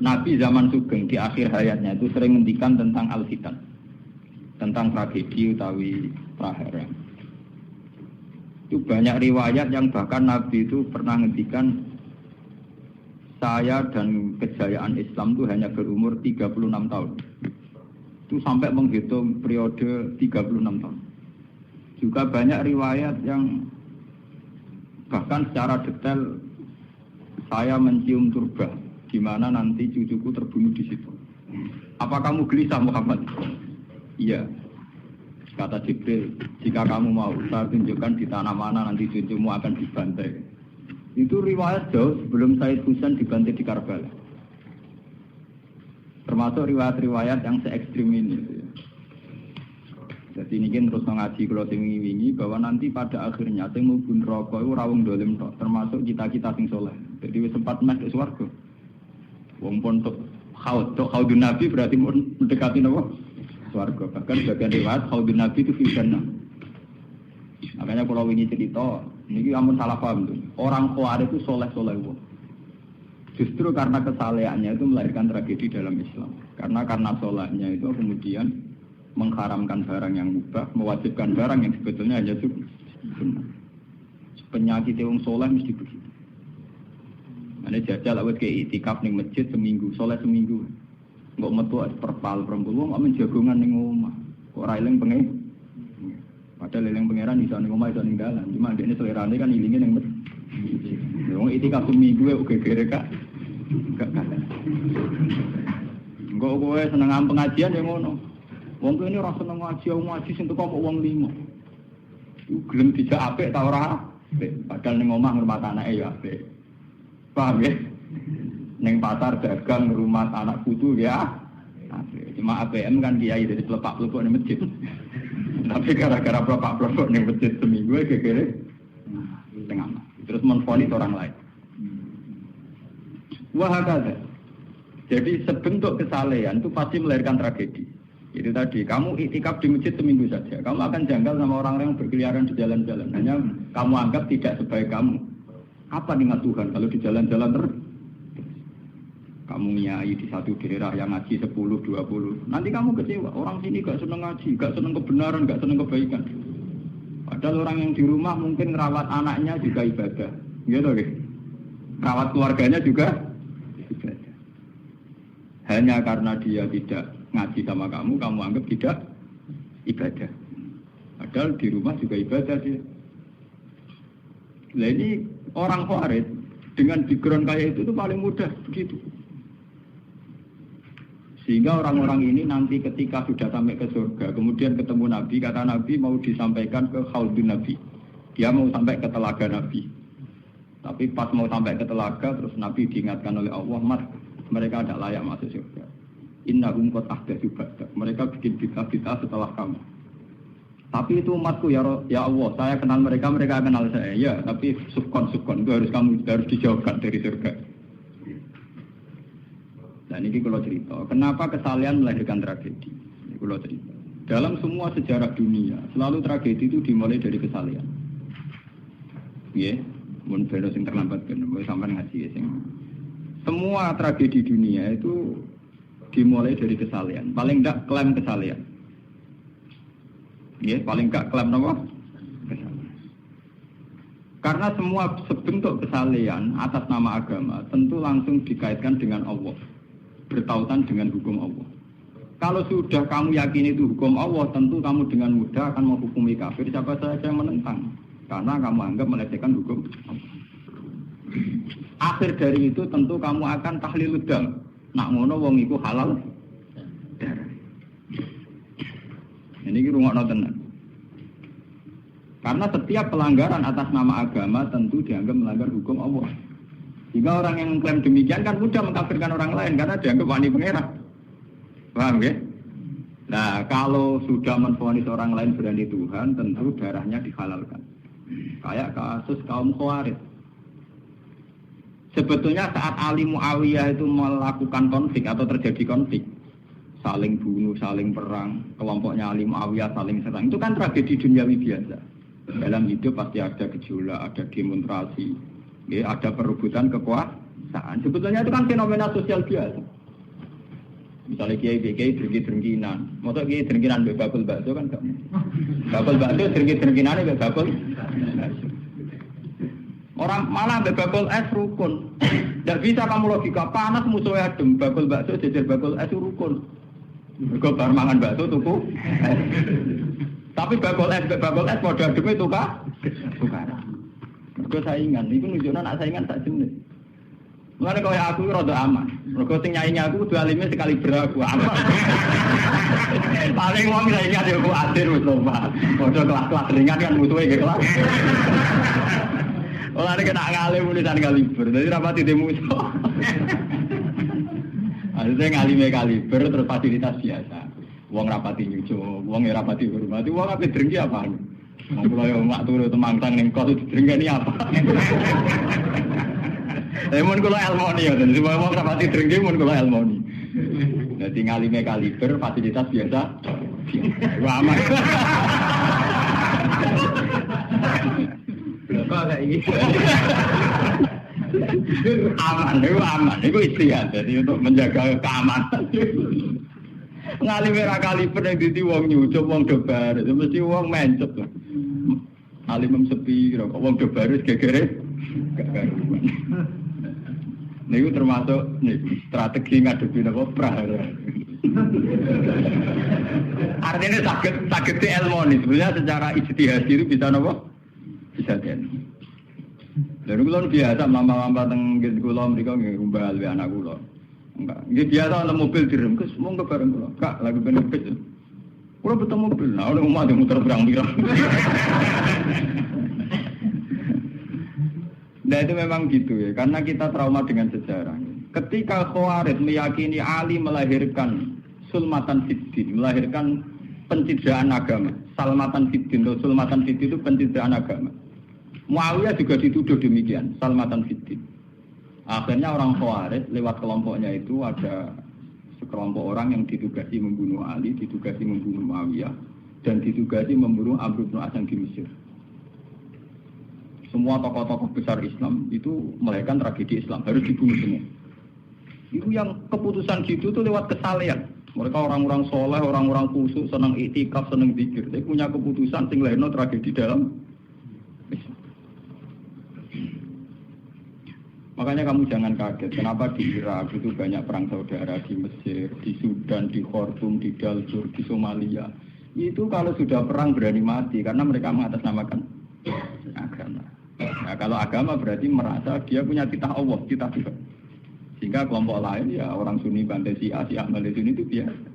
Nabi zaman Sugeng di akhir hayatnya itu sering ngendikan tentang al-fitan, tentang tragedi utawi prahara. Itu banyak riwayat yang bahkan Nabi itu pernah ngendikan, saya dan kejayaan Islam itu hanya berumur 36 tahun. Itu sampai menghitung periode 36 tahun. Juga banyak riwayat yang bahkan secara detail saya mencium turba, di mana nanti cucuku terbunuh di situ. Apa kamu gelisah Muhammad? Iya. Kata Jibril, jika kamu mau, saya tunjukkan di tanah mana nanti cucumu akan dibantai. Itu riwayat jauh sebelum Said Husain dibantai di Karbala. Termasuk riwayat-riwayat yang se-ekstrim ini. Jadi ini kan terus ngaji kalau wingi bahwa nanti pada akhirnya sing mubun rokok itu rawung dolim tok, termasuk kita-kita sing soleh. Jadi sempat mas ke swarga. Wong pun tok khaudun Nabi berarti mendekati napa? Swarga. Bahkan bagian riwayat khaudun Nabi itu fitnah. Makanya kalau wingi cerita, ini amun salah paham tuh. Orang Khawarij itu soleh-soleh wong. Justru karena kesalehannya itu melahirkan tragedi dalam Islam. Karena solehnya itu kemudian mengharamkan barang yang mubah, mewajibkan barang yang sebetulnya hanya sunnah. Penyakit wong soleh mesti begitu. Ane jajal awet ke itikaf ning masjid seminggu, soleh seminggu. Enggak metu perpal perempuan wong amen jagongan ning omah. Kok ora eling pengen. Padahal eling pangeran iso ning omah iso ning dalan. Cuma dekne selerane kan ilinge ning masjid. Wong itikaf seminggu kok gegere kak. Enggak kowe seneng pengajian ya ngono. Wong kene ora seneng ngaji sing teko kok wong limo. Iku gelem dijak apik ta ora? Padahal ning omah ngurmat anake ya apik. Paham ya? Ning pasar dagang ngurmat anak putu ya apik. Cuma APM kan kiai dari pelepak-pelepok ning masjid. Tapi gara-gara pelepak-pelepok ning masjid seminggu gegere tengah. Terus menfonis orang lain. Wah hakada. Jadi sebentuk kesalehan itu pasti melahirkan tragedi. Itu tadi, kamu iktikaf di masjid seminggu saja. Kamu akan janggal sama orang-orang yang berkeliaran di jalan-jalan. Hanya kamu anggap tidak sebaik kamu. Apa dengan Tuhan kalau di jalan-jalan terus? Kamu nyai di satu daerah yang ngaji 10, 20. Nanti kamu kecewa. Orang sini gak seneng ngaji, gak seneng kebenaran, gak seneng kebaikan. Padahal orang yang di rumah mungkin ngerawat anaknya juga ibadah. Gitu kan? Ngerawat keluarganya juga ibadah. Hanya karena dia tidak ngaji sama kamu anggap tidak ibadah. Padahal di rumah juga ibadah dia. Nah ini orang Khawarij dengan background kayak itu paling mudah begitu. Sehingga orang-orang ini nanti ketika sudah sampai ke surga, kemudian ketemu Nabi, kata Nabi mau disampaikan ke Khaudun Nabi. Dia mau sampai ke telaga Nabi. Tapi pas mau sampai ke telaga, terus Nabi diingatkan oleh Allah, Mas, mereka tidak layak masuk surga. Innahum qad ahdatsu ba'da. Mereka bikin bid'ah setelah kamu. Tapi itu umatku ya Allah, saya kenal mereka kenal saya. Ya, tapi subkon itu harus dijauhkan dari surga. Dan ini kalau cerita, kenapa kesalehan melahirkan tragedi? Ini kalau cerita. Dalam semua sejarah dunia, selalu tragedi itu dimulai dari kesalehan. Ya, mun beda sing terlambat ben sampean ngaji sing. Semua tragedi dunia itu dimulai dari kesalehan. Paling enggak klaim kesalehan. Ya, paling enggak klaim apa? Kesalehan. Karena semua bentuk kesalehan atas nama agama tentu langsung dikaitkan dengan Allah. Bertautan dengan hukum Allah. Kalau sudah kamu yakin itu hukum Allah, tentu kamu dengan mudah akan menghukumi kafir siapa saja yang menentang. Karena kamu anggap melecehkan hukum Allah. Akhir dari itu tentu kamu akan tahlilud dam. Nak ngono wong iku halal darah. Ini rungokno tenan. Karena setiap pelanggaran atas nama agama tentu dianggap melanggar hukum Allah. Jika orang yang mengklaim demikian kan mudah mengkafirkan orang lain karena dianggap wani pangeran. Paham ya? Nah, kalau sudah menvonis orang lain berani Tuhan, tentu darahnya dihalalkan. Kayak kasus kaum Khawarij. Sebetulnya saat Ali Muawiyah itu melakukan konflik atau terjadi konflik, saling bunuh, saling perang, kelompoknya Ali Muawiyah saling serang, itu kan tragedi duniawi biasa. Dalam hidup pasti ada gejolak, ada demonstrasi, ya, ada perebutan kekuasaan. Sebetulnya itu kan fenomena sosial biasa. Misalnya kiai drengki-drengkinan. Masa kiai drengkinan be bakul bakso kan gak. Bakul bakso drengki-drengkinane be bakul. Orang malah be bakul es rukun. Tidak bisa kamu logika panas musuhnya adem bakul bakso jejer bakul es rukun. Mergo bar mangan bakso tuku. Tapi bakul es padha ademe tukaran. Mergo saingan, iku nunjukno nek saingan sak jenis. Mulane kaya aku rada aman. Mergo sing nyaingi aku kudu alime sekali beraku aman. Paling wong saingi ade aku adir wis lho, Pak. Padha kelas-kelas ringan kan musuhe nggih kelas. Ora nek nak ngalim tulisan kaliber. Dadi rapati demo iso. Ada ngalime kaliber terus fasilitas biasa. Wong rapati nyucuk, wong rapati hormati, wong ape drengki apaan? Wong kula yo mak turu temangsang ning kos drengki apa? Mun kula elmoni ya, dadi wong rapati drengki mun kula elmoni. Dadi ngalime kaliber fasilitas biasa. Wah aman. Kok kayak ini? Aman, itu istihad. Jadi untuk menjaga keamanan. Ngalime ra kaliber yang dadi wong nyucup, wong dobar, itu mesti wong mencep. Alim sepi, kok wong dobar gegere gak karuan. Niku termasuk strategi ngadepi napa prahara. Artinya sakit ilmu sebenarnya secara ijtihad itu bisa napa? Bisa kan. Lalu kula biasa mlampah-mlampah teng kula mriko nggih umbal we anak kula. Enggak, nggih biasa ana mobil direm kes monggo bareng kula. Kak, lagi ben kes. Kula betul mobil, nah ora omah muter berang-birang. Nah itu memang gitu ya, karena kita trauma dengan sejarah. Ketika Khawarij meyakini Ali melahirkan sulmatan fiddin, melahirkan pencitraan agama. Salmatan fiddin atau sulmatan fiddin itu pencitraan agama. Muawiyah juga dituduh demikian, salmatan fiddin. Akhirnya orang Khawarij lewat kelompoknya itu ada sekelompok orang yang ditugasi membunuh Ali, ditugasi membunuh Muawiyah, dan ditugasi membunuh Amr bin As di Mesir. Semua tokoh-tokoh besar Islam itu melahirkan tragedi Islam, harus dibunuh semua. Itu yang keputusan gitu itu lewat kesalehan. Mereka orang-orang soleh, orang-orang khusyuk, senang iktikaf, senang zikir. Dia punya keputusan sing lahirno tragedi dalam Islam. Makanya kamu jangan kaget, kenapa di Irak itu banyak perang saudara, di Mesir, di Sudan, di Khartoum, di Darfur, di Somalia. Itu kalau sudah perang berani mati, karena mereka mengatasnamakan agama. Nah, kalau agama berarti merasa dia punya titah Allah, titah Tuhan. Sehingga kelompok lain ya orang Sunni bantai Syiah, Syiah bantai Sunni itu biasa.